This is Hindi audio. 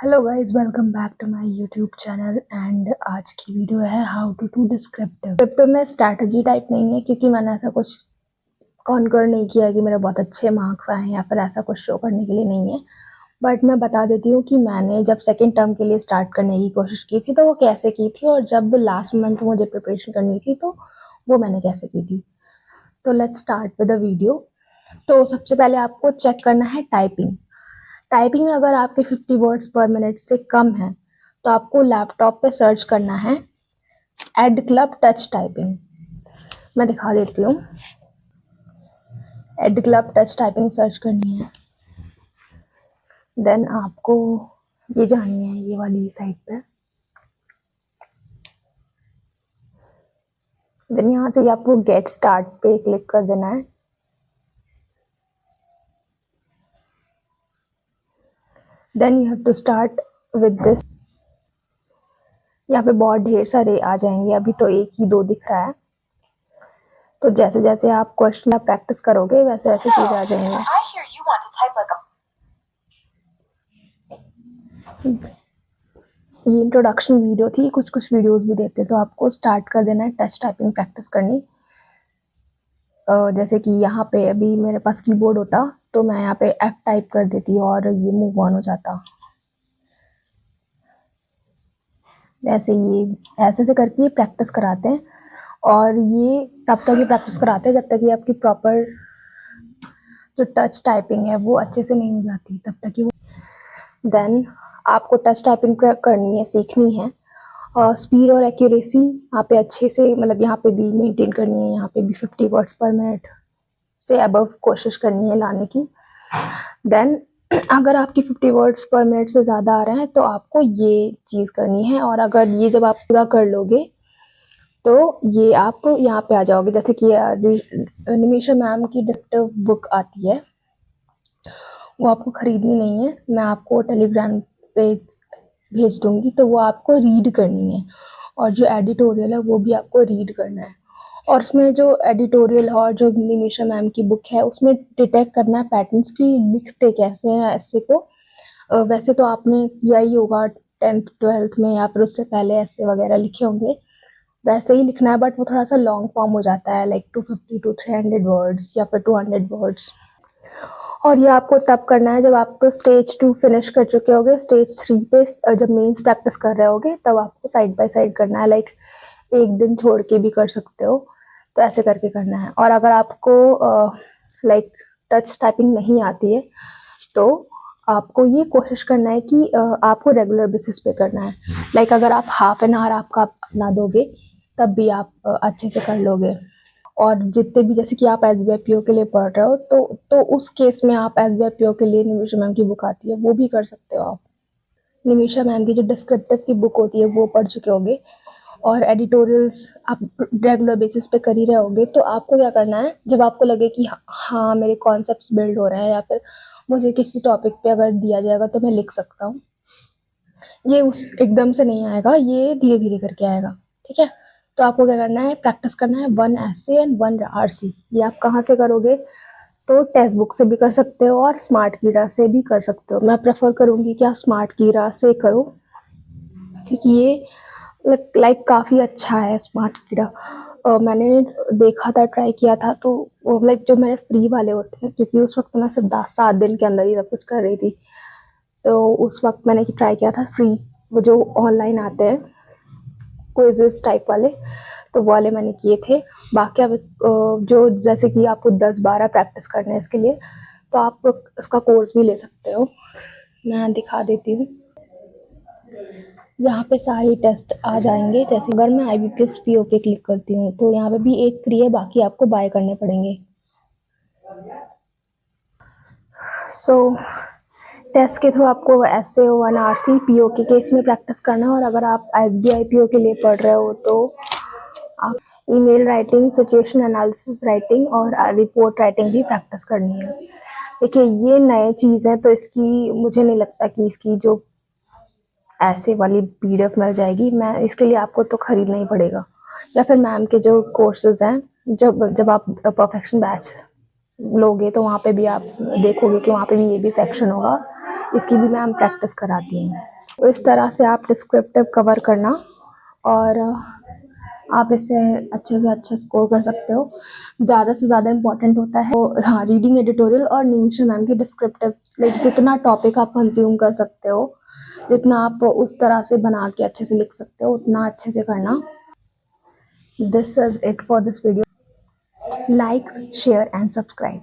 Hello guys, welcome back to my YouTube channel. And आज की वीडियो है how to do descriptive. Descriptive में स्ट्रैटेजी टाइप नहीं है, क्योंकि मैंने ऐसा कुछ कॉन्कर नहीं किया कि मेरे बहुत अच्छे मार्क्स आए या फिर ऐसा कुछ शो करने के लिए नहीं है। बट मैं बता देती हूँ कि मैंने जब सेकेंड टर्म के लिए स्टार्ट करने की कोशिश की थी तो वो कैसे की थी, और जब लास्ट मोमेंट मुझे प्रिपरेशन करनी थी तो वो मैंने कैसे की थी। तो let's start with the video. तो सबसे पहले आपको चेक करना है टाइपिंग। टाइपिंग में अगर आपके 50 वर्ड्स पर मिनट से कम है तो आपको लैपटॉप पे सर्च करना है एड क्लब टच टाइपिंग। मैं दिखा देती हूँ। Add club touch typing search करनी है। देन आपको ये जानी है ये वाली साइट पे। देन यहाँ से आपको गेट स्टार्ट पे क्लिक कर देना है। Then you have to start with this. यहाँ पे बहुत ढेर सारे आ जाएंगे, अभी तो एक ही दो दिख रहा है। तो जैसे जैसे आप क्वेश्चन प्रैक्टिस करोगे वैसे वैसे चीज आ जाएंगे। ये इंट्रोडक्शन वीडियो थी, कुछ कुछ वीडियोस भी देते, तो आपको स्टार्ट कर देना है टच टाइपिंग प्रैक्टिस करनी। जैसे कि यहाँ पे अभी मेरे पास कीबोर्ड होता तो मैं यहाँ पे F टाइप कर देती और ये मूव ऑन हो जाता। वैसे ये ऐसे से करके प्रैक्टिस कराते हैं, और ये तब तक ही प्रैक्टिस कराते हैं जब तक ये आपकी प्रॉपर जो टच टाइपिंग है वो अच्छे से नहीं हो जाती, तब तक ही वो। देन आपको टच टाइपिंग करनी है, सीखनी है। और स्पीड और एक्यूरेसी यहाँ पे अच्छे से, मतलब यहाँ पे भी मेंटेन करनी है। यहाँ पे भी 50 वर्ड्स पर मिनट से अबव कोशिश करनी है लाने की। देन अगर आपकी 50 वर्ड्स पर मिनट से ज़्यादा आ रहे हैं तो आपको ये चीज़ करनी है, और अगर ये जब आप पूरा कर लोगे तो ये आप यहाँ पे आ जाओगे। जैसे कि निमिषा मैम की डिक्टिव बुक आती है, वो आपको खरीदनी नहीं है, मैं आपको टेलीग्राम पे भेज दूंगी, तो वो आपको रीड करनी है। और जो एडिटोरियल है वो भी आपको रीड करना है। और उसमें जो एडिटोरियल और जो निमिषा मैम की बुक है उसमें डिटेक्ट करना है पैटर्न्स की लिखते कैसे हैं ऐसे को। वैसे तो आपने किया ही होगा 10th 12th में, या फिर उससे पहले ऐसे वगैरह लिखे होंगे, वैसे ही लिखना है। बट वो थोड़ा सा लॉन्ग फॉर्म हो जाता है, लाइक 250 to 300 वर्ड्स या फिर 200 वर्ड्स। और ये आपको तब करना है जब आप स्टेज 2 फिनिश कर चुके होगे। स्टेज 3 पे जब मेंस प्रैक्टिस कर रहे होगे तब आपको साइड बाय साइड करना है, लाइक एक दिन छोड़ के भी कर सकते हो, तो ऐसे करके करना है। और अगर आपको लाइक टच टाइपिंग नहीं आती है तो आपको ये कोशिश करना है कि आपको रेगुलर बेसिस पे करना है। लाइक अगर आप हाफ एन आवर आपका अपना दोगे तब भी आप अच्छे से कर लोगे। और जितने भी, जैसे कि आप SBI PO के लिए पढ़ रहे हो तो उस केस में आप SBI PO के लिए निमिषा मैम की बुक आती है वो भी कर सकते हो आप। निमिषा मैम की जो डिस्क्रिप्टिव की बुक होती है वो पढ़ चुके होगे, और एडिटोरियल्स आप रेगुलर बेसिस पे कर ही रहे होगे। तो आपको क्या करना है, जब आपको लगे कि हाँ मेरे कॉन्सेप्ट्स बिल्ड हो रहे हैं, या फिर मुझे किसी टॉपिक पे अगर दिया जाएगा तो मैं लिख सकता हूँ, ये उस एकदम से नहीं आएगा, ये धीरे धीरे करके आएगा। ठीक है, तो आपको क्या करना है, प्रैक्टिस करना है 1 essay एंड 1 RC। ये आप कहाँ से करोगे, तो टेक्स्ट बुक से भी कर सकते हो और स्मार्ट कीड़ा से भी कर सकते हो। मैं प्रेफर करूँगी कि आप स्मार्ट कीड़ा से करो, क्योंकि ये लाइक काफ़ी अच्छा है स्मार्ट कीड़ा। मैंने देखा था, ट्राई किया था, तो वो लाइक जो मेरे फ्री वाले होते हैं, क्योंकि उस वक्त मैं सिर्फ 7 दिन के अंदर ही सब कुछ कर रही थी, तो उस वक्त मैंने ट्राई किया था फ्री, वो जो ऑनलाइन आते हैं क्विज़ेस टाइप वाले, तो वो वाले मैंने किए थे। बाकी आप जो जैसे कि आपको 10-12 प्रैक्टिस करने हैं इसके लिए, तो आप उसका कोर्स भी ले सकते हो। मैं दिखा देती हूँ। यहाँ पे सारे टेस्ट आ जाएंगे। जैसे अगर मैं IBPS PO पे क्लिक करती हूँ तो यहाँ पे भी एक फ्री है, बाकी आपको बाय करने पड़ेंगे। सो टेस्ट के थ्रू आपको essay 1 RC PO के केस में प्रैक्टिस करना है। और अगर आप SBI PO के लिए पढ़ रहे हो तो आप email writing, situation analysis writing और रिपोर्ट राइटिंग भी प्रैक्टिस करनी है। देखिए ये नए चीज़ है, तो इसकी मुझे नहीं लगता कि इसकी जो ऐसे वाली PDF मिल जाएगी। मैं इसके लिए आपको तो खरीदना ही पड़ेगा, या फिर मैम के जो कोर्सेज हैं, जब आप परफेक्शन बैच लोगे तो वहाँ पे भी आप देखोगे कि वहाँ पे भी ये भी सेक्शन होगा इसकी भी मैम प्रैक्टिस कराती हैं। तो इस तरह से आप डिस्क्रिप्टिव कवर करना और आप इससे अच्छे से अच्छा स्कोर कर सकते हो। ज़्यादा से ज़्यादा इम्पॉर्टेंट होता है तो हाँ, रीडिंग एडिटोरियल और निमिषा मैम की डिस्क्रिप्टिव, लाइक जितना टॉपिक आप कंज्यूम कर सकते हो, जितना आप उस तरह से बना के अच्छे से लिख सकते हो, उतना अच्छे से करना। This is it for this video. Like, share and subscribe.